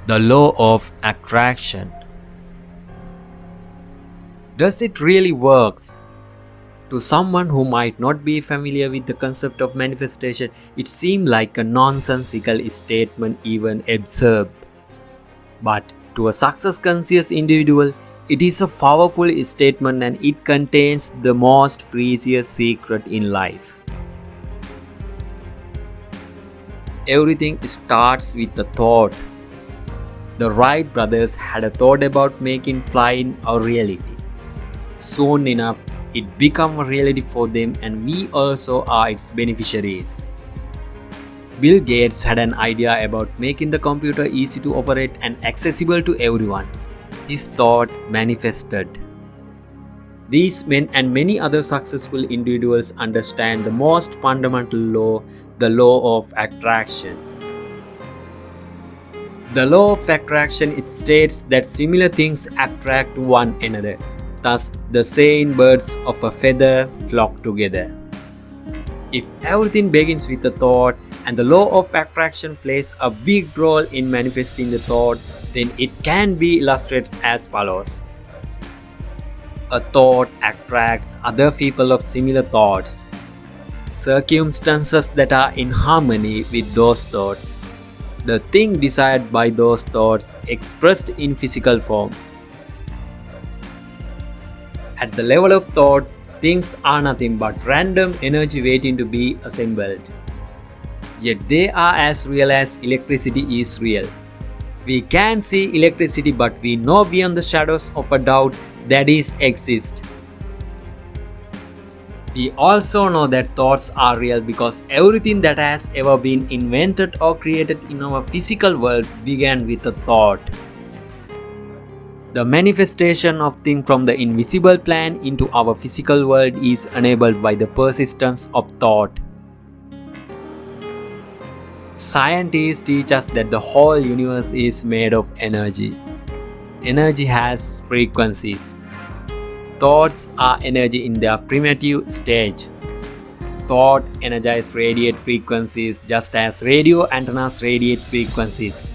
The law of attraction. Does it really work? To someone who might not be familiar with the concept of manifestation, it seems like a nonsensical statement, even absurd. But to a success-conscious individual, it is a powerful statement and it contains the most precious secret in life. Everything starts with a thought. The Wright brothers had a thought about making flying a reality. Soon enough, it became a reality for them, and we also are its beneficiaries. Bill Gates had an idea about making the computer easy to operate and accessible to everyone. His thought manifested. These men and many other successful individuals understand the most fundamental law, the law of attraction. The law of attraction, it states that similar things attract one another. Thus, the saying birds of a feather flock together. If everything begins with a thought and the law of attraction plays a big role in manifesting the thought, then it can be illustrated as follows. A thought attracts other people of similar thoughts. Circumstances that are in harmony with those thoughts. The thing desired by those thoughts expressed in physical form. At the level of thought, things are nothing but random energy waiting to be assembled. Yet they are as real as electricity is real. We can see electricity, but we know beyond the shadows of a doubt that it exists. We also know that thoughts are real because everything that has ever been invented or created in our physical world began with a thought. The manifestation of things from the invisible plane into our physical world is enabled by the persistence of thought. Scientists teach us that the whole universe is made of energy. Energy has frequencies. Thoughts are energy in their primitive stage. Thought energizes radiate frequencies just as radio antennas radiate frequencies.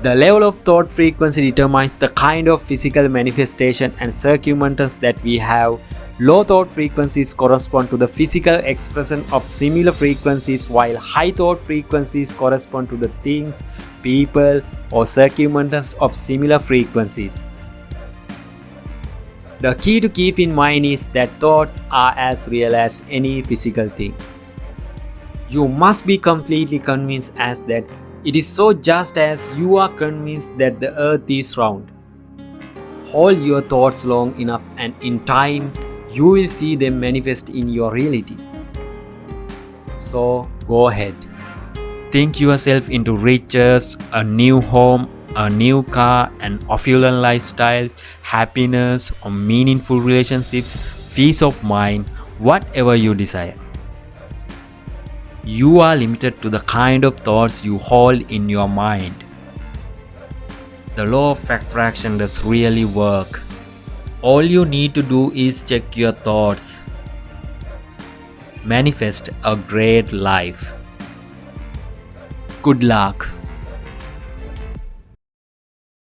The level of thought frequency determines the kind of physical manifestation and circumstances that we have. Low thought frequencies correspond to the physical expression of similar frequencies, while high thought frequencies correspond to the things, people, or circumstances of similar frequencies. The key to keep in mind is that thoughts are as real as any physical thing. You must be completely convinced as that it is so, just as you are convinced that the earth is round. Hold your thoughts long enough and in time you will see them manifest in your reality. So go ahead. Think yourself into riches, a new home, a new car, an affluent lifestyles, happiness or meaningful relationships, peace of mind, whatever you desire. You are limited to the kind of thoughts you hold in your mind. The law of attraction does really work. All you need to do is check your thoughts. Manifest a great life. Good luck.